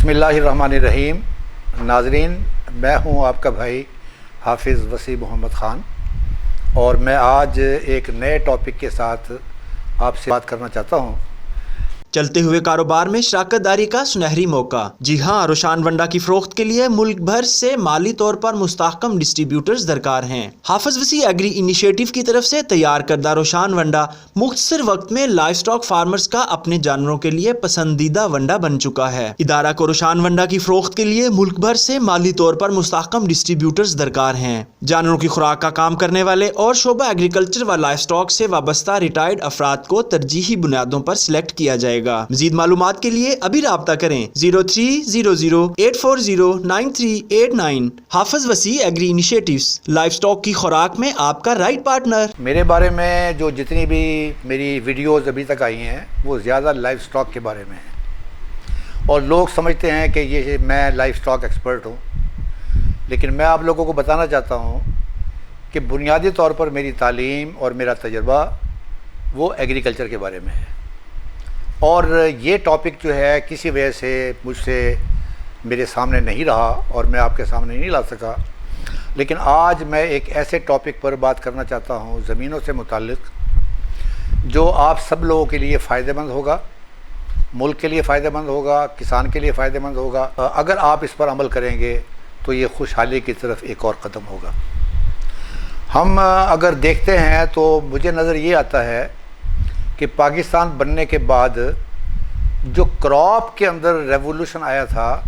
बिस्मिल्लाहिर्रहमानिर्रहीम। नाज़रीन, मैं हूं आपका भाई हाफिज़ वसी मोहम्मद ख़ान और मैं आज एक नए टॉपिक के साथ आपसे बात करना चाहता हूं। चलते हुए कारोबार में शराकतदारी का सुनहरी मौका। जी हाँ, रोशान वंडा की फरोख्त के लिए मुल्क भर से माली तौर पर मुस्तहकम डिस्ट्रीब्यूटर्स दरकार हैं। हाफिज वसी एग्री इनिशिएटिव की तरफ से तैयार करदा रोशान वंडा मुख्तसर वक्त में लाइव स्टॉक फार्मर्स का अपने जानवरों के लिए पसंदीदा वंडा बन चुका है। इदारा को रोशान वंडा की फरोख्त के लिए मुल्क भर से माली तौर पर मुस्तहकम डिस्ट्रीब्यूटर्स दरकार हैं। जानवरों की खुराक का काम करने वाले और शोबा एग्रीकल्चर व लाइव स्टॉक से वाबस्ता रिटायर्ड अफराद को तरजीही बुनियादों पर सिलेक्ट किया जाएगा। मजीद मालूमात के लिए अभी राब्ता करें 0300-840-9389। हाफिज वसी एग्री इनिशिएटिव्स, लाइव स्टॉक की खुराक में आपका राइट पार्टनर। मेरे बारे में जो जितनी भी मेरी वीडियोस अभी तक आई हैं वो ज़्यादा लाइव स्टॉक के बारे में है और लोग समझते हैं कि ये मैं लाइव स्टॉक एक्सपर्ट हूँ, लेकिन मैं आप लोगों को बताना चाहता हूँ कि बुनियादी तौर पर मेरी तालीम और मेरा तजर्बा वो एग्रीकल्चर के बारे में है और ये टॉपिक जो है किसी वजह से मुझसे मेरे सामने नहीं रहा और मैं आपके सामने नहीं ला सका। लेकिन आज मैं एक ऐसे टॉपिक पर बात करना चाहता हूँ ज़मीनों से मुताल्लिक़, जो आप सब लोगों के लिए फ़ायदेमंद होगा, मुल्क के लिए फ़ायदेमंद होगा, किसान के लिए फ़ायदेमंद होगा। अगर आप इस पर अमल करेंगे तो ये खुशहाली की तरफ एक और कदम होगा। हम अगर देखते हैं तो मुझे नज़र ये आता है कि पाकिस्तान बनने के बाद जो क्रॉप के अंदर रेवोल्यूशन आया था,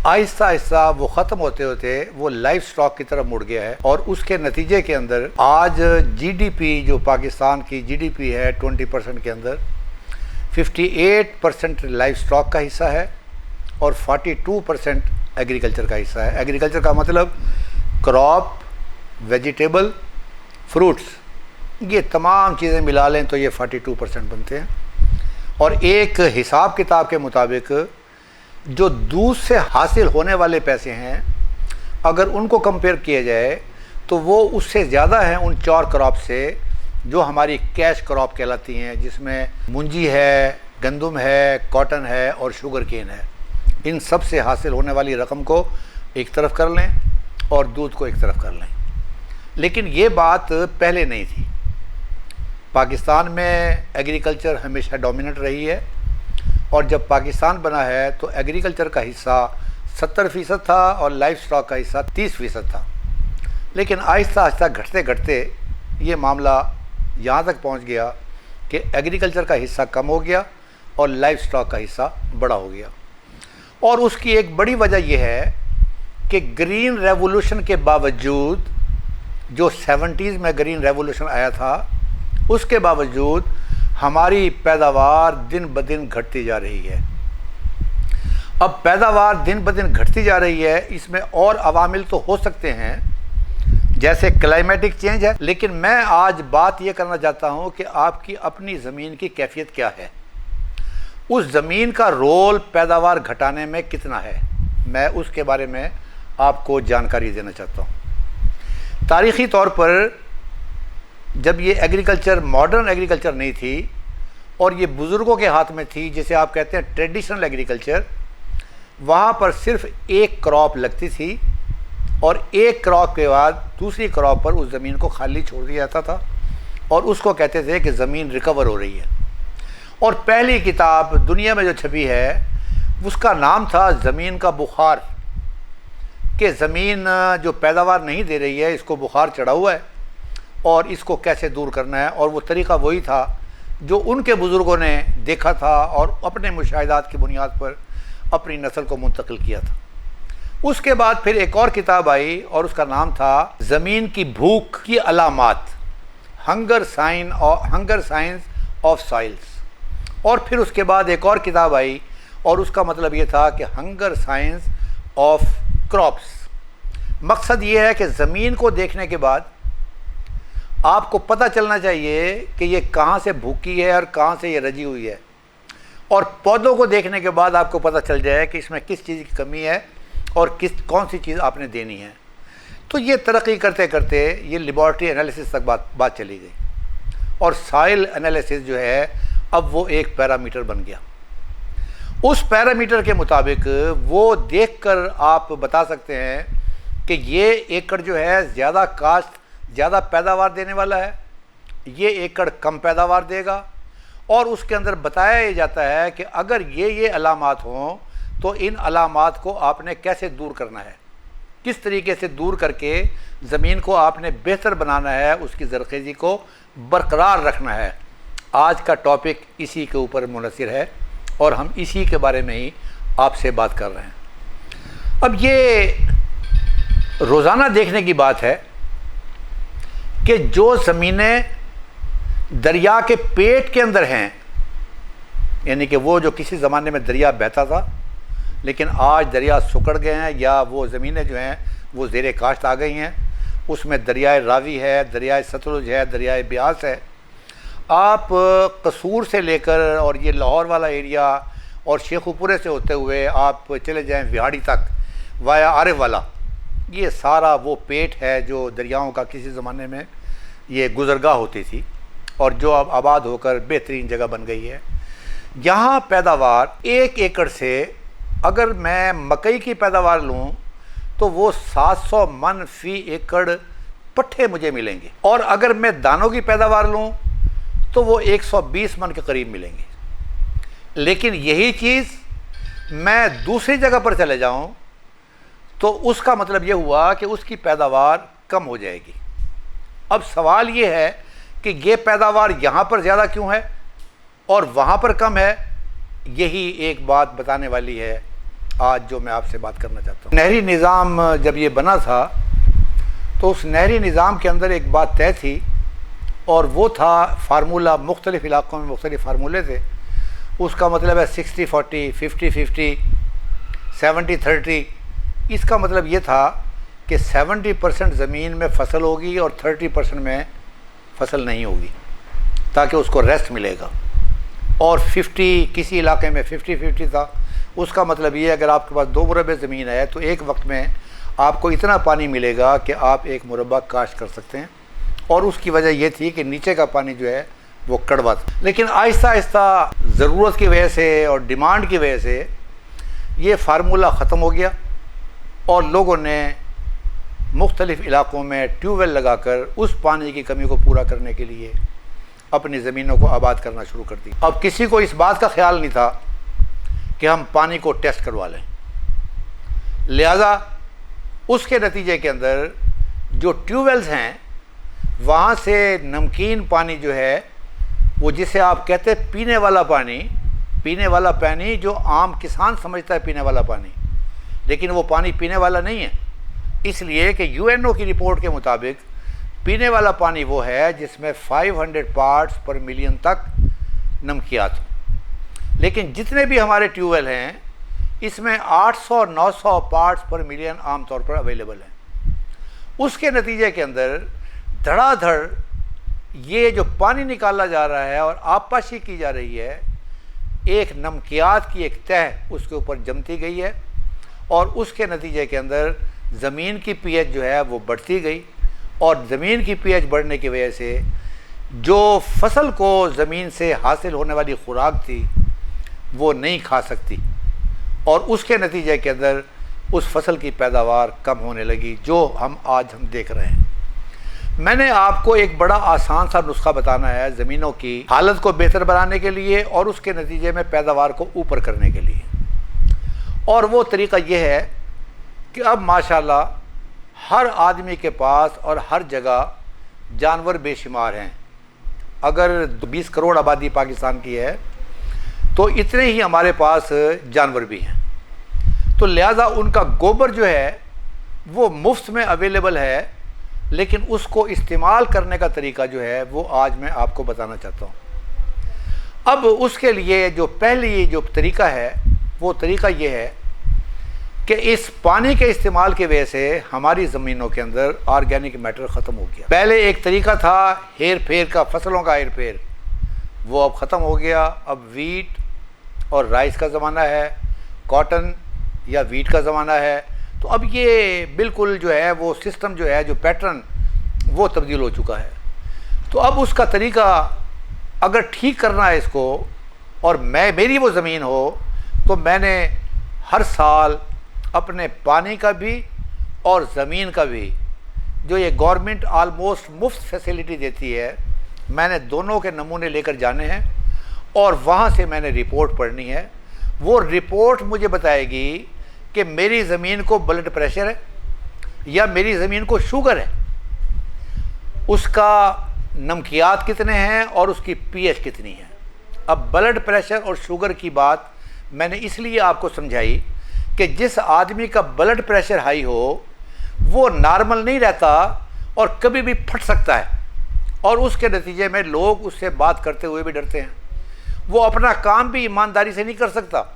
आहिस्ता आहिस्ता वो ख़त्म होते होते वो लाइव स्टॉक की तरफ मुड़ गया है और उसके नतीजे के अंदर आज जीडीपी जो पाकिस्तान की जीडीपी है 20% के अंदर 58% लाइव स्टॉक का हिस्सा है और 42% एग्रीकल्चर का हिस्सा है। एग्रीकल्चर का मतलब क्रॉप, वेजिटेबल, फ्रूट्स, ये तमाम चीज़ें मिला लें तो ये 42% बनते हैं। और एक हिसाब किताब के मुताबिक जो दूध से हासिल होने वाले पैसे हैं, अगर उनको कंपेयर किया जाए तो वो उससे ज़्यादा हैं उन 4 क्रॉप से जो हमारी कैश क्रॉप कहलाती हैं, जिसमें मुंजी है, गंदम है, कॉटन है और शुगर केन है। इन सब से हासिल होने वाली रकम को एक तरफ कर लें और दूध को एक तरफ कर लें। लेकिन ये बात पहले नहीं थी। पाकिस्तान में एग्रीकल्चर हमेशा डोमिनेंट रही है और जब पाकिस्तान बना है तो एग्रीकल्चर का हिस्सा 70% था और लाइव स्टॉक का हिस्सा 30% था। लेकिन आहिस्ता आहिस्ता घटते घटते ये मामला यहाँ तक पहुँच गया कि एग्रीकल्चर का हिस्सा कम हो गया और लाइव स्टॉक का हिस्सा बड़ा हो गया। और उसकी एक बड़ी वजह यह है कि ग्रीन रेवोल्यूशन के बावजूद, जो 70s में ग्रीन रेवोल्यूशन आया था, उसके बावजूद हमारी पैदावार दिन ब दिन घटती जा रही है। अब पैदावार दिन ब दिन घटती जा रही है, इसमें और अवामिल तो हो सकते हैं जैसे क्लाइमेटिक चेंज है, लेकिन मैं आज बात ये करना चाहता हूँ कि आपकी अपनी ज़मीन की कैफियत क्या है, उस ज़मीन का रोल पैदावार घटाने में कितना है, मैं उसके बारे में आपको जानकारी देना चाहता हूँ। तारीख़ी तौर पर जब ये एग्रीकल्चर मॉडर्न एग्रीकल्चर नहीं थी और ये बुज़ुर्गों के हाथ में थी, जिसे आप कहते हैं ट्रेडिशनल एग्रीकल्चर, वहाँ पर सिर्फ एक क्रॉप लगती थी और एक क्रॉप के बाद दूसरी क्रॉप पर उस ज़मीन को खाली छोड़ दिया जाता था और उसको कहते थे कि ज़मीन रिकवर हो रही है। और पहली किताब दुनिया में जो छपी है उसका नाम था ज़मीन का बुखार, कि ज़मीन जो पैदावार नहीं दे रही है, इसको बुखार चढ़ा हुआ है और इसको कैसे दूर करना है। और वो तरीक़ा वही था जो उनके बुज़ुर्गों ने देखा था और अपने मुशाहिदात की बुनियाद पर अपनी नस्ल को मुंतकिल किया था। उसके बाद फिर एक और किताब आई और उसका नाम था ज़मीन की भूख की अलामात, हंगर साइंस ऑफ सॉइल्स। और फिर उसके बाद एक और किताब आई और उसका मतलब ये था कि हंगर साइंस ऑफ क्रॉप्स। मकसद ये है कि ज़मीन को देखने के बाद आपको पता चलना चाहिए कि ये कहाँ से भूखी है और कहाँ से ये रजी हुई है, और पौधों को देखने के बाद आपको पता चल जाए कि इसमें किस चीज़ की कमी है और कौन सी चीज़ आपने देनी है। तो ये तरक्की करते करते ये लेबॉरेटरी एनालिसिस तक बात चली गई और सॉइल एनालिसिस जो है अब वो एक पैरामीटर बन गया। उस पैरामीटर के मुताबिक वो देखकर आप बता सकते हैं कि ये एकड़ जो है ज़्यादा काश्त, ज़्यादा पैदावार देने वाला है, ये एकड़ कम पैदावार देगा। और उसके अंदर बताया जाता है कि अगर ये अलामात हों तो इन अलामात को आपने कैसे दूर करना है, किस तरीके से दूर करके ज़मीन को आपने बेहतर बनाना है, उसकी ज़रख़ेज़ी को बरकरार रखना है। आज का टॉपिक इसी के ऊपर मुनहसर है और हम इसी के बारे में ही आपसे बात कर रहे हैं। अब ये रोज़ाना देखने की बात है कि जो ज़मीनें दरिया के पेट के अंदर हैं, यानी कि वो जो किसी ज़माने में दरिया बहता था लेकिन आज दरिया सुकड़ गए हैं, या वो ज़मीनें जो हैं वो ज़ेरे काश्त आ गई हैं, उसमें दरियाए रावी है, दरियाए सतलुज है, दरियाए ब्यास है। आप कसूर से लेकर और ये लाहौर वाला एरिया और शेखुपुरे से होते हुए आप चले जाएं विहाड़ी तक वाया आरिफ वाला, ये सारा वो पेट है जो दरियाओं का किसी ज़माने में ये गुज़रगाह होती थी और जो अब आबाद होकर बेहतरीन जगह बन गई है। यहाँ पैदावार 1 एकड़ से अगर मैं मकई की पैदावार लूँ तो वो 700 मन फ़ी एकड़ पट्ठे मुझे मिलेंगे, और अगर मैं दानों की पैदावार लूँ तो वो 120 मन के करीब मिलेंगे। लेकिन यही चीज़ मैं दूसरी जगह पर चले जाऊँ तो उसका मतलब ये हुआ कि उसकी पैदावार कम हो जाएगी। अब सवाल ये है कि ये पैदावार यहाँ पर ज़्यादा क्यों है और वहाँ पर कम है, यही एक बात बताने वाली है आज जो मैं आपसे बात करना चाहता हूँ। नहरी निज़ाम जब ये बना था तो उस नहरी निज़ाम के अंदर एक बात तय थी और वो था फार्मूला, मुख्तलिफ़ इलाक़ों में मुख्तलिफ़ फार्मूले थे। उसका मतलब है 60-40, 50-50, 70-30। इसका मतलब ये था कि 70% ज़मीन में फसल होगी और 30% में फसल नहीं होगी ताकि उसको रेस्ट मिलेगा, और 50 किसी इलाके में 50-50 था। उसका मतलब ये अगर आपके पास 2 मुरब्बे ज़मीन है तो एक वक्त में आपको इतना पानी मिलेगा कि आप 1 मुरब्बा काश्त कर सकते हैं, और उसकी वजह ये थी कि नीचे का पानी जो है वो कड़वा था। लेकिन आहिस्ता आहिस्ता ज़रूरत की वजह से और डिमांड की वजह से ये फार्मूला ख़त्म हो गया और लोगों ने मुख्तलिफ़ इलाक़ों में ट्यूबवेल लगाकर उस पानी की कमी को पूरा करने के लिए अपनी ज़मीनों को आबाद करना शुरू कर दी। अब किसी को इस बात का ख्याल नहीं था कि हम पानी को टेस्ट करवा लें, लिहाजा उसके नतीजे के अंदर जो ट्यूबवेल्स हैं वहाँ से नमकीन पानी जो है वो, जिसे आप कहते हैं पीने वाला पानी जो आम किसान समझता है पीने वाला पानी, लेकिन वो पानी पीने वाला नहीं है, इसलिए कि यूएनओ की रिपोर्ट के मुताबिक पीने वाला पानी वो है जिसमें 500 पार्ट्स पर मिलियन तक नमकियात हो। लेकिन जितने भी हमारे ट्यूबवेल हैं इसमें 800-900 पार्ट्स पर मिलियन आम तौर पर अवेलेबल हैं। उसके नतीजे के अंदर धड़ाधड़ ये जो पानी निकाला जा रहा है और आबपाशी की जा रही है, एक नमकियात की एक तह उसके ऊपर जमती गई है और उसके नतीजे के अंदर ज़मीन की पीएच जो है वो बढ़ती गई, और ज़मीन की पीएच बढ़ने की वजह से जो फसल को ज़मीन से हासिल होने वाली खुराक थी वो नहीं खा सकती, और उसके नतीजे के अंदर उस फसल की पैदावार कम होने लगी, जो हम देख रहे हैं। मैंने आपको एक बड़ा आसान सा नुस्खा बताना है ज़मीनों की हालत को बेहतर बनाने के लिए और उसके नतीजे में पैदावार को ऊपर करने के लिए, और वो तरीक़ा ये है कि अब माशाल्लाह हर आदमी के पास और हर जगह जानवर बेशुमार हैं। अगर 20 करोड़ आबादी पाकिस्तान की है तो इतने ही हमारे पास जानवर भी हैं, तो लिहाजा उनका गोबर जो है वो मुफ्त में अवेलेबल है, लेकिन उसको इस्तेमाल करने का तरीका जो है वो आज मैं आपको बताना चाहता हूँ। अब उसके लिए जो पहली जो तरीका है वो तरीका ये है कि इस पानी के इस्तेमाल की वजह से हमारी ज़मीनों के अंदर ऑर्गेनिक मैटर ख़त्म हो गया। पहले एक तरीका था हेर फेर का, फसलों का हेर फेर, वो अब ख़त्म हो गया। अब वीट और राइस का ज़माना है, कॉटन या वीट का ज़माना है। तो अब ये बिल्कुल जो है वो सिस्टम जो है, जो पैटर्न वो तब्दील हो चुका है। तो अब उसका तरीका अगर ठीक करना है इसको, और मेरी वो ज़मीन हो तो मैंने हर साल अपने पानी का भी और ज़मीन का भी, जो ये गवर्नमेंट आलमोस्ट मुफ्त फैसिलिटी देती है, मैंने दोनों के नमूने लेकर जाने हैं और वहाँ से मैंने रिपोर्ट पढ़नी है। वो रिपोर्ट मुझे बताएगी कि मेरी ज़मीन को ब्लड प्रेशर है या मेरी ज़मीन को शुगर है, उसका नमकियात कितने हैं और उसकी पीएच कितनी है। अब ब्लड प्रेशर और शुगर की बात मैंने इसलिए आपको समझाई कि जिस आदमी का ब्लड प्रेशर हाई हो वो नॉर्मल नहीं रहता और कभी भी फट सकता है, और उसके नतीजे में लोग उससे बात करते हुए भी डरते हैं। वो अपना काम भी ईमानदारी से नहीं कर सकता।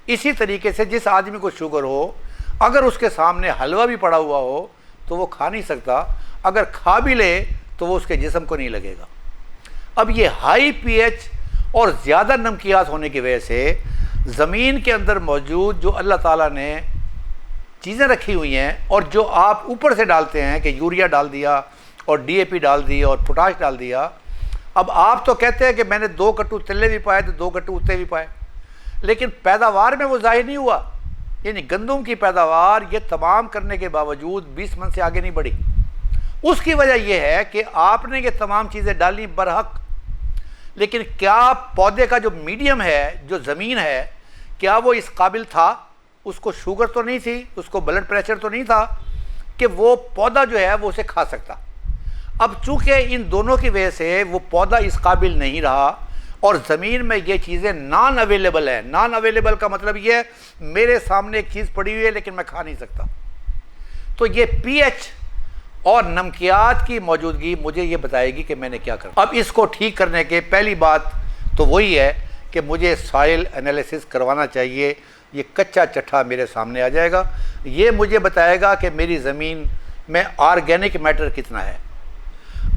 इसी तरीके से जिस आदमी को शुगर हो, अगर उसके सामने हलवा भी पड़ा हुआ हो तो वो खा नहीं सकता, अगर खा भी ले तो वो उसके जिस्म को नहीं लगेगा। अब ये हाई पीएच और ज़्यादा नमकियात होने की वजह से ज़मीन के अंदर मौजूद जो अल्लाह ताला ने चीज़ें रखी हुई हैं और जो आप ऊपर से डालते हैं कि यूरिया डाल दिया और डीएपी डाल दी और पोटाश डाल दिया, अब आप तो कहते हैं कि मैंने 2 कट्टू तिल्ले भी पाए तो 2 कट्टू उत्ते भी पाए, लेकिन पैदावार में वो ज़ाहिर नहीं हुआ। यानी गंदम की पैदावार ये तमाम करने के बावजूद 20 मन से आगे नहीं बढ़ी। उसकी वजह यह है कि आपने ये तमाम चीज़ें डाली बरहक, लेकिन क्या पौधे का जो मीडियम है, जो ज़मीन है, क्या वो इस काबिल था? उसको शुगर तो नहीं थी, उसको ब्लड प्रेशर तो नहीं था कि वो पौधा जो है वो उसे खा सकता। अब चूंकि इन दोनों की वजह से वो पौधा इस काबिल नहीं रहा और ज़मीन में ये चीज़ें नॉन अवेलेबल है। नॉन अवेलेबल का मतलब ये है मेरे सामने एक चीज़ पड़ी हुई है लेकिन मैं खा नहीं सकता। तो ये पीएच और नमकियात की मौजूदगी मुझे ये बताएगी कि मैंने क्या करना। अब इसको ठीक करने के पहली बात तो वही है कि मुझे सॉइल एनालिसिस करवाना चाहिए। ये कच्चा चट्ठा मेरे सामने आ जाएगा, ये मुझे बताएगा कि मेरी ज़मीन में ऑर्गेनिक मैटर कितना है।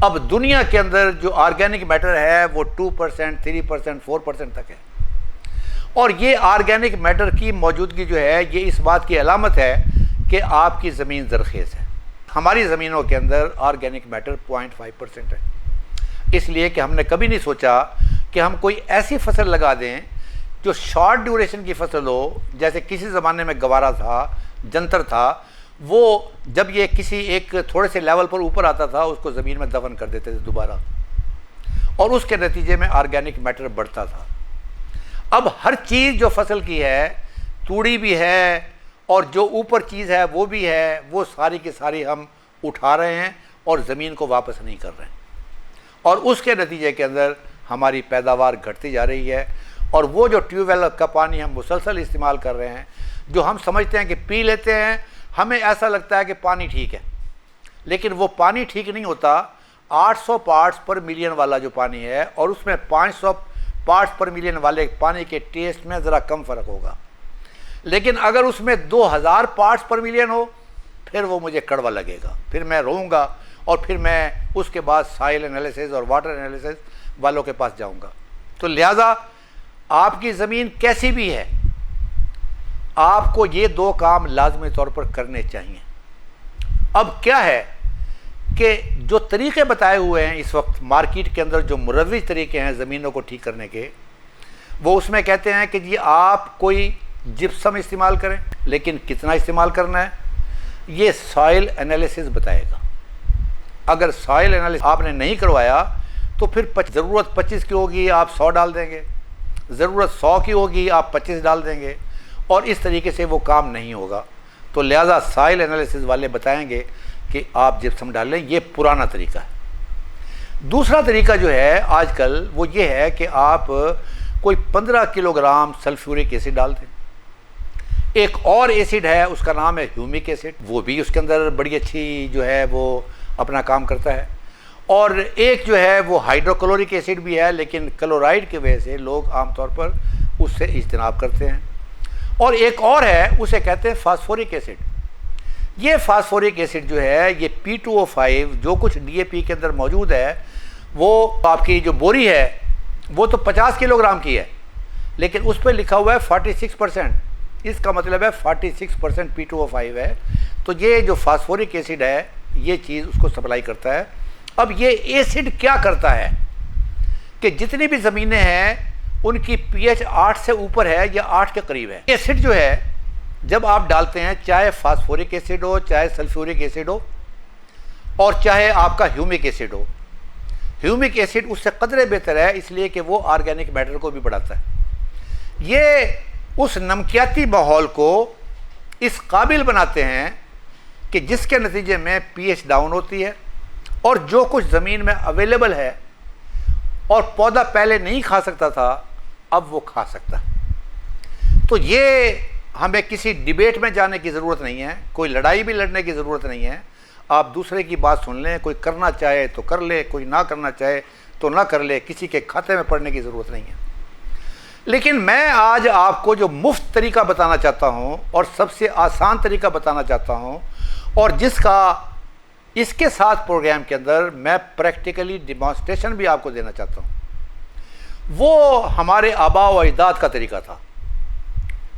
अब दुनिया के अंदर जो ऑर्गेनिक मैटर है वो 2%, 3%, 4% तक है, और ये ऑर्गेनिक मैटर की मौजूदगी जो है ये इस बात की अलामत है कि आपकी ज़मीन ज़रख़ेज़ है। हमारी ज़मीनों के अंदर ऑर्गेनिक मैटर 0.5% है, इसलिए कि हमने कभी नहीं सोचा कि हम कोई ऐसी फसल लगा दें जो शॉर्ट ड्यूरेशन की फसल हो। जैसे किसी ज़माने में गवारा था, जंतर था, वो जब ये किसी एक थोड़े से लेवल पर ऊपर आता था उसको ज़मीन में दफन कर देते थे दोबारा, और उसके नतीजे में ऑर्गेनिक मैटर बढ़ता था। अब हर चीज़ जो फसल की है, तूड़ी भी है और जो ऊपर चीज़ है वो भी है, वो सारी की सारी हम उठा रहे हैं और ज़मीन को वापस नहीं कर रहे हैं, और उसके नतीजे के अंदर हमारी पैदावार घटती जा रही है। और वो जो ट्यूबवेल का पानी हम मुसलसल इस्तेमाल कर रहे हैं, जो हम समझते हैं कि पी लेते हैं, हमें ऐसा लगता है कि पानी ठीक है, लेकिन वो पानी ठीक नहीं होता। 800 पार्ट्स पर मिलियन वाला जो पानी है और उसमें 500 पार्ट्स पर मिलियन वाले पानी के टेस्ट में ज़रा कम फ़र्क होगा, लेकिन अगर उसमें 2000 पार्ट्स पर मिलियन हो फिर वो मुझे कड़वा लगेगा, फिर मैं रोऊंगा और फिर मैं उसके बाद सॉइल एनालिसिस और वाटर एनालिसिस वालों के पास जाऊंगा। तो लिहाजा आपकी ज़मीन कैसी भी है, आपको ये 2 काम लाजमी तौर पर करने चाहिए। अब क्या है कि जो तरीक़े बताए हुए हैं इस वक्त मार्केट के अंदर, जो मुरव्विज तरीक़े हैं ज़मीनों को ठीक करने के, वो उसमें कहते हैं कि जी आप कोई जिप्सम इस्तेमाल करें, लेकिन कितना इस्तेमाल करना है ये सॉइल एनालिसिस बताएगा। अगर सॉइल एनालिसिस आपने नहीं करवाया तो फिर ज़रूरत 25 की होगी आप 100 डाल देंगे, ज़रूरत 100 की होगी आप 25 डाल देंगे, और इस तरीके से वो काम नहीं होगा। तो लिहाजा सॉइल एनालिसिस वाले बताएंगे कि आप जिप्सम डाल लें, ये पुराना तरीका है। दूसरा तरीका जो है आजकल वो ये है कि आप कोई 15 किलोग्राम सल्फ्यूरिक एसिड डाल दें। एक और एसिड है उसका नाम है ह्यूमिक एसिड, वो भी उसके अंदर बड़ी अच्छी जो है वो अपना काम करता है। और एक जो है वो हाइड्रोक्लोरिक एसिड भी है, लेकिन क्लोराइड की वजह से लोग आमतौर पर उससे इज्तनाब करते हैं। और एक और है उसे कहते हैं फास्फोरिक एसिड। ये फास्फोरिक एसिड जो है ये P2O5 जो कुछ DAP के अंदर मौजूद है, वो आपकी जो बोरी है वो तो 50 किलोग्राम की है, लेकिन उस पर लिखा हुआ है 46%। इसका मतलब है 46% P2O5 है। तो ये जो फास्फोरिक एसिड है ये चीज़ उसको सप्लाई करता है। अब ये एसिड क्या करता है कि जितनी भी ज़मीनें हैं उनकी पीएच 8 से ऊपर है या 8 के करीब है। एसिड जो है जब आप डालते हैं, चाहे फास्फोरिक एसिड हो, चाहे सल्फ्यूरिक एसिड हो, और चाहे आपका ह्यूमिक एसिड हो, ह्यूमिक एसिड उससे कदरे बेहतर है, इसलिए कि वो ऑर्गेनिक मैटर को भी बढ़ाता है। ये उस नमकियाती माहौल को इस काबिल बनाते हैं कि जिसके नतीजे में पीएच डाउन होती है और जो कुछ ज़मीन में अवेलेबल है और पौधा पहले नहीं खा सकता था, अब वो खा सकता है। तो ये हमें किसी डिबेट में जाने की ज़रूरत नहीं है, कोई लड़ाई भी लड़ने की ज़रूरत नहीं है। आप दूसरे की बात सुन लें, कोई करना चाहे तो कर ले, कोई ना करना चाहे तो ना कर ले, किसी के खाते में पड़ने की ज़रूरत नहीं है। लेकिन मैं आज आपको जो मुफ्त तरीका बताना चाहता हूं और सबसे आसान तरीका बताना चाहता हूं, और जिसका इसके साथ प्रोग्राम के अंदर मैं प्रैक्टिकली डिमॉन्स्ट्रेशन भी आपको देना चाहता हूं, वो हमारे आबा व अजदाद का तरीका था।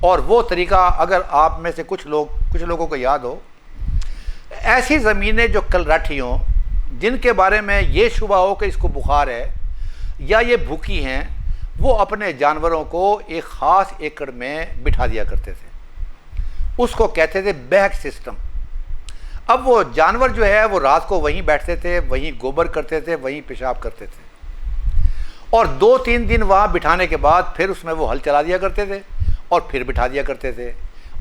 और वो तरीका अगर आप में से कुछ लोगों को याद हो, ऐसी ज़मीनें जो कलराठी हों, जिनके बारे में ये शुबा हो कि इसको बुखार है या ये भूखी हैं, वो अपने जानवरों को एक ख़ास एकड़ में बिठा दिया करते थे। उसको कहते थे बैग सिस्टम। अब वो जानवर जो है वो रात को वहीं बैठते थे, वहीं गोबर करते थे, वहीं पेशाब करते थे, और 2-3 दिन वहाँ बिठाने के बाद फिर उसमें वो हल चला दिया करते थे और फिर बिठा दिया करते थे,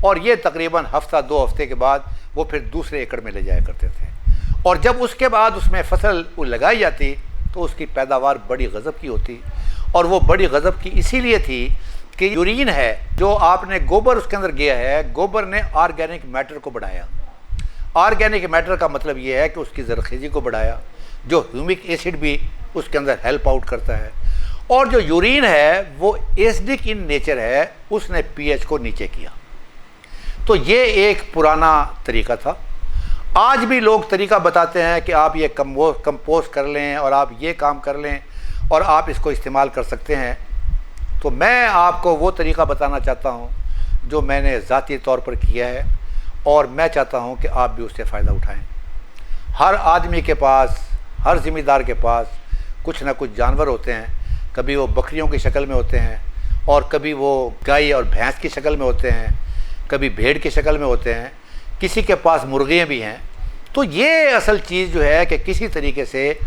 और ये तकरीबन हफ्ता 2 हफ्ते के बाद वो फिर दूसरे एकड़ में ले जाया करते थे। और जब उसके बाद उसमें फसल लगाई जाती तो उसकी पैदावार बड़ी गज़ब की होती, और वो बड़ी गज़ब की इसीलिए थी कि यूरिन है जो आपने गोबर उसके अंदर गया है, गोबर ने ऑर्गेनिक मैटर को बढ़ाया। ऑर्गेनिक मैटर का मतलब ये है कि उसकी ज़रख़ेज़ी को बढ़ाया, जो ह्यूमिक एसिड भी उसके अंदर हेल्प आउट करता है, और जो यूरिन है वो एसिडिक इन नेचर है, उसने पीएच को नीचे किया। तो ये एक पुराना तरीका था। आज भी लोग तरीका बताते हैं कि आप ये कंपोस्ट कर लें और आप ये काम कर लें और आप इसको इस्तेमाल कर सकते हैं। तो मैं आपको वो तरीका बताना चाहता हूँ जो मैंने ज़ाती तौर पर किया है, और मैं चाहता हूँ कि आप भी उससे फ़ायदा उठाएं। हर आदमी के पास, हर ज़िम्मेदार के पास कुछ ना कुछ जानवर होते हैं। कभी वो बकरियों की शक्ल में होते हैं, और कभी वो गाय और भैंस की शक्ल में होते हैं, कभी भेड़ की शक्ल में होते हैं, किसी के पास मुर्गियाँ भी हैं। तो ये असल चीज़ जो है कि किसी तरीके से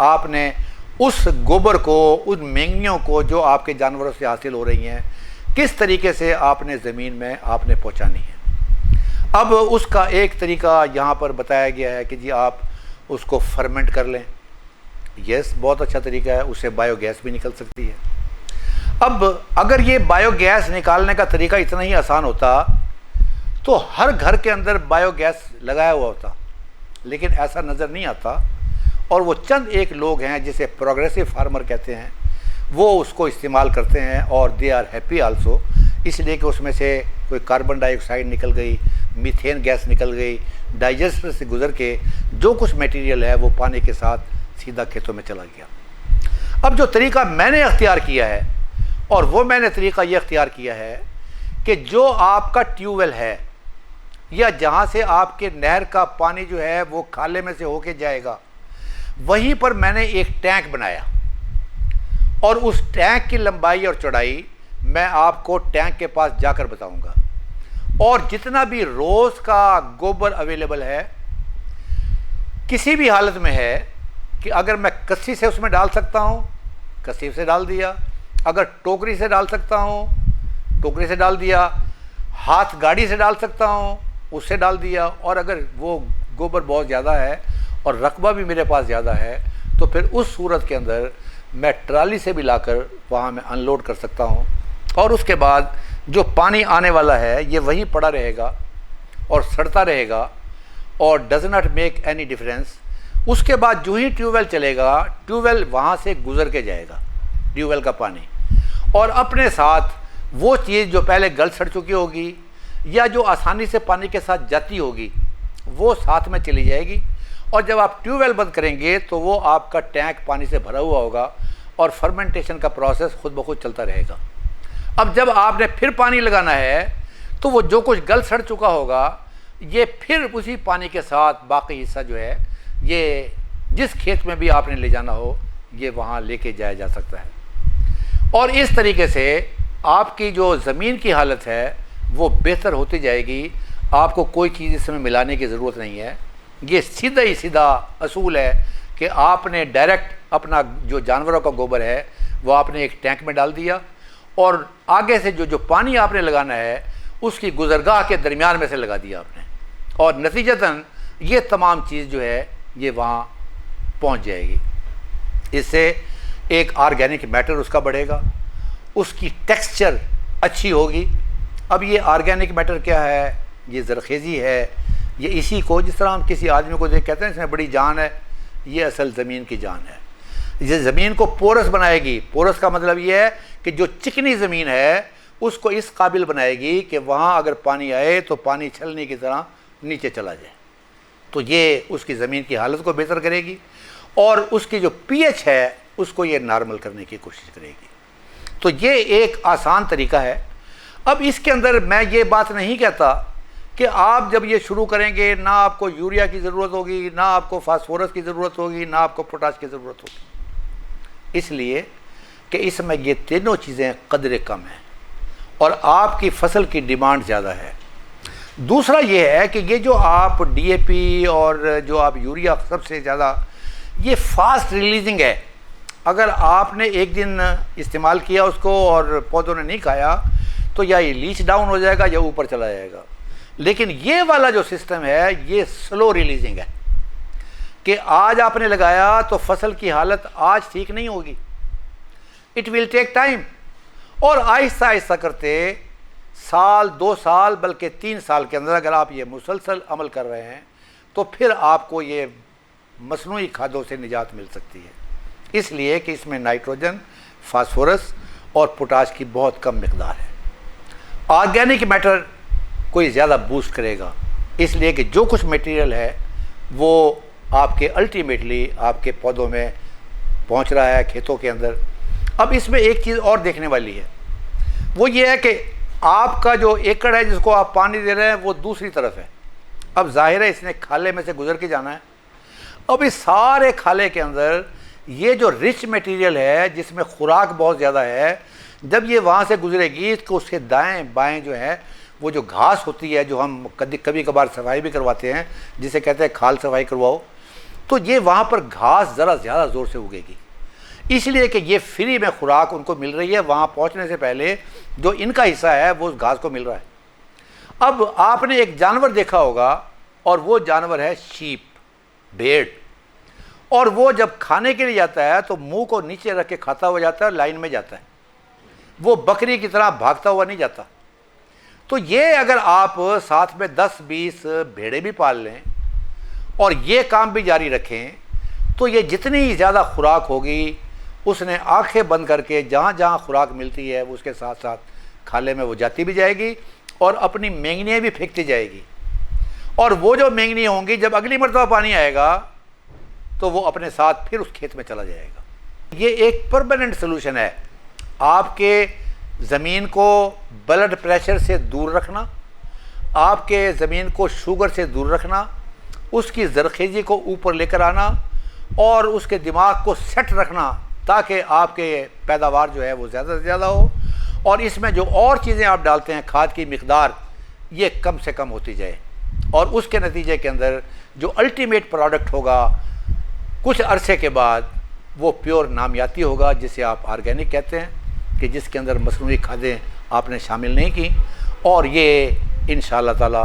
आपने उस गोबर को, उन मेंगियों को जो आपके जानवरों से हासिल हो रही हैं, किस तरीके से आपने ज़मीन में आपने पहुंचानी है। अब उसका एक तरीका यहाँ पर बताया गया है कि जी आप उसको फर्मेंट कर लें। यस, बहुत अच्छा तरीका है, उससे बायोगैस भी निकल सकती है। अब अगर ये बायोगैस निकालने का तरीका इतना ही आसान होता तो हर घर के अंदर बायोगैस लगाया हुआ होता, लेकिन ऐसा नज़र नहीं आता। और वो चंद एक लोग हैं जिसे प्रोग्रेसिव फार्मर कहते हैं, वो उसको इस्तेमाल करते हैं, और दे आर हैप्पी आल्सो, इसलिए कि उसमें से कोई कार्बन डाइऑक्साइड निकल गई, मीथेन गैस निकल गई, डाइजेस्टर से गुजर के जो कुछ मटेरियल है वो पानी के साथ सीधा खेतों में चला गया। अब जो तरीका मैंने अख्तियार किया है, और वो मैंने तरीका ये अख्तियार किया है कि जो आपका ट्यूबवेल है या जहाँ से आपके नहर का पानी जो है वो खाले में से होके जाएगा, वहीं पर मैंने एक टैंक बनाया, और उस टैंक की लंबाई और चौड़ाई मैं आपको टैंक के पास जाकर बताऊंगा। और जितना भी रोज़ का गोबर अवेलेबल है, किसी भी हालत में है कि अगर मैं कस्सी से उसमें डाल सकता हूँ, कस्सी से डाल दिया, अगर टोकरी से डाल सकता हूँ, टोकरी से डाल दिया, हाथ गाड़ी से डाल सकता हूँ, उससे डाल दिया, और अगर वो गोबर बहुत ज़्यादा है और रकबा भी मेरे पास ज़्यादा है तो फिर उस सूरत के अंदर मैं ट्राली से भी लाकर वहाँ मैं अनलोड कर सकता हूँ। और उसके बाद जो पानी आने वाला है ये वहीं पड़ा रहेगा और सड़ता रहेगा, और does not make any difference. उसके बाद जो ही ट्यूबवेल चलेगा, ट्यूबवेल वहाँ से गुज़र के जाएगा, ट्यूबवेल का पानी, और अपने साथ वो चीज़ जो पहले गल सड़ चुकी होगी या जो आसानी से पानी के साथ जाती होगी वो साथ में चली जाएगी। और जब आप ट्यूबवेल बंद करेंगे तो वो आपका टैंक पानी से भरा हुआ होगा और फर्मेंटेशन का प्रोसेस खुद ब खुद चलता रहेगा। अब जब आपने फिर पानी लगाना है तो वो जो कुछ गल सड़ चुका होगा ये फिर उसी पानी के साथ बाकी हिस्सा जो है ये जिस खेत में भी आपने ले जाना हो ये वहाँ लेके जाया जा सकता है। और इस तरीके से आपकी जो ज़मीन की हालत है वो बेहतर होती जाएगी। आपको कोई चीज़ इसमें मिलाने की ज़रूरत नहीं है। ये सीधा ही सीधा असूल है कि आपने डायरेक्ट अपना जो जानवरों का गोबर है वो आपने एक टैंक में डाल दिया और आगे से जो पानी आपने लगाना है उसकी गुज़रगाह के दरमियान में से लगा दिया आपने, और नतीजतन ये तमाम चीज़ जो है ये वहाँ पहुँच जाएगी। इससे एक ऑर्गेनिक मैटर उसका बढ़ेगा, उसकी टेक्सचर अच्छी होगी। अब ये ऑर्गेनिक मैटर क्या है? ये ज़रखेज़ी है। ये इसी को, जिस तरह हम किसी आदमी को देख कहते हैं इसमें बड़ी जान है, ये असल ज़मीन की जान है। ये ज़मीन को पोरस बनाएगी। पोरस का मतलब ये है कि जो चिकनी ज़मीन है उसको इस काबिल बनाएगी कि वहाँ अगर पानी आए तो पानी छलनी की तरह नीचे चला जाए। तो ये उसकी ज़मीन की हालत को बेहतर करेगी और उसकी जो पीएच है उसको ये नॉर्मल करने की कोशिश करेगी। तो ये एक आसान तरीका है। अब इसके अंदर मैं ये बात नहीं कहता कि आप जब ये शुरू करेंगे ना आपको यूरिया की ज़रूरत होगी, ना आपको फास्फोरस की ज़रूरत होगी, ना आपको पोटाश की ज़रूरत होगी, इसलिए कि इसमें ये तीनों चीज़ें कदरे कम हैं और आपकी फसल की डिमांड ज़्यादा है। दूसरा ये है कि ये जो आप डीएपी और जो आप यूरिया सबसे ज़्यादा, ये फास्ट रिलीजिंग है। अगर आपने एक दिन इस्तेमाल किया उसको और पौधों ने नहीं खाया तो या ये लीच डाउन हो जाएगा या ऊपर चला जाएगा। लेकिन ये वाला जो सिस्टम है ये स्लो रिलीजिंग है कि आज आपने लगाया तो फसल की हालत आज ठीक नहीं होगी, इट विल टेक टाइम, और आहिस्ता आहिस्ता करते साल 2 साल बल्कि 3 साल के अंदर अगर आप ये मुसलसल अमल कर रहे हैं तो फिर आपको ये मसनूई खादों से निजात मिल सकती है। इसलिए कि इसमें नाइट्रोजन, फास्फोरस और पोटाश की बहुत कम मिकदार है। ऑर्गेनिक मैटर कोई ज़्यादा बूस्ट करेगा, इसलिए कि जो कुछ मटेरियल है वो आपके अल्टीमेटली आपके पौधों में पहुंच रहा है, खेतों के अंदर। अब इसमें एक चीज़ और देखने वाली है, वो ये है कि आपका जो एकड़ है जिसको आप पानी दे रहे हैं वो दूसरी तरफ है। अब जाहिर है इसने खाले में से गुजर के जाना है। अब इस सारे खाले के अंदर ये जो रिच मटेरियल है जिसमें खुराक बहुत ज़्यादा है, जब ये वहाँ से गुजरेगी तो उसके दाएं बाएं जो है वो जो घास होती है, जो हम कभी कभार सफाई भी करवाते हैं, जिसे कहते हैं खाल सफाई करवाओ, तो ये वहाँ पर घास ज़रा ज़्यादा ज़ोर से उगेगी, इसलिए कि ये फ्री में खुराक उनको मिल रही है। वहाँ पहुँचने से पहले जो इनका हिस्सा है वो उस घास को मिल रहा है। अब आपने एक जानवर देखा होगा और वो जानवर है शीप, भेड़, और वो जब खाने के लिए जाता है तो मुंह को नीचे रख के खाता हुआ जाता है और लाइन में जाता है, वो बकरी की तरह भागता हुआ नहीं जाता। तो ये अगर आप साथ में 10-20 भेड़ें भी पाल लें और ये काम भी जारी रखें तो ये जितनी ज़्यादा खुराक होगी उसने आंखें बंद करके जहाँ जहाँ खुराक मिलती है उसके साथ साथ खाले में वो जाती भी जाएगी और अपनी मेंगनियाँ भी फेंकती जाएगी, और वो जो मेंगनी होंगी जब अगली मरतबा पानी आएगा तो वो अपने साथ फिर उस खेत में चला जाएगा। ये एक परमानेंट सोल्यूशन है आपके ज़मीन को ब्लड प्रेशर से दूर रखना, आपके ज़मीन को शुगर से दूर रखना, उसकी ज़रखेज़ी को ऊपर लेकर आना और उसके दिमाग को सेट रखना ताकि आपके पैदावार जो है वो ज़्यादा से ज़्यादा हो, और इसमें जो और चीज़ें आप डालते हैं खाद की मिकदार ये कम से कम होती जाए, और उसके नतीजे के अंदर जो अल्टीमेट प्रोडक्ट होगा कुछ अरसे के बाद वो प्योर नामियाती होगा, जिसे आप ऑर्गेनिक कहते हैं, कि जिसके अंदर मसनूई खादें आपने शामिल नहीं की, और ये इंशाअल्लाह ताला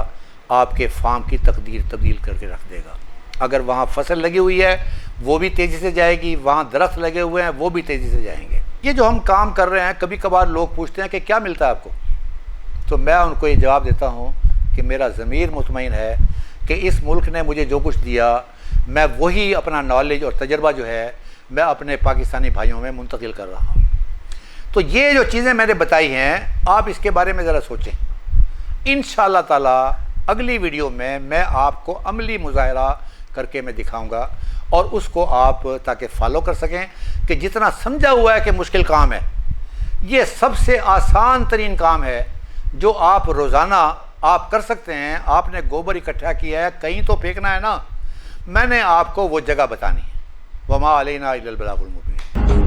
आपके फार्म की तकदीर तब्दील करके रख देगा। अगर वहाँ फसल लगी हुई है वो भी तेज़ी से जाएगी, वहाँ दरख्त लगे हुए हैं वो भी तेज़ी से जाएंगे। ये जो हम काम कर रहे हैं, कभी कभार लोग पूछते हैं कि क्या मिलता है आपको, तो मैं उनको ये जवाब देता हूँ कि मेरा ज़मीर मुतमईन है कि इस मुल्क ने मुझे जो कुछ दिया मैं वही अपना नॉलेज और तजर्बा जो है मैं अपने पाकिस्तानी भाइयों में मुंतकिल कर रहा हूँ। तो ये जो चीज़ें मैंने बताई हैं आप इसके बारे में ज़रा सोचें। इंशाअल्लाह ताला अगली वीडियो में मैं आपको अमली मुज़ाहरा करके मैं दिखाऊंगा, और उसको आप ताकि फॉलो कर सकें कि जितना समझा हुआ है कि मुश्किल काम है, ये सबसे आसान तरीन काम है जो आप रोज़ाना आप कर सकते हैं। आपने गोबर इकट्ठा किया है, कहीं तो फेंकना है ना, मैंने आपको वो जगह बतानी है। वमा अलैना इल्लल बलागुल मुबीन।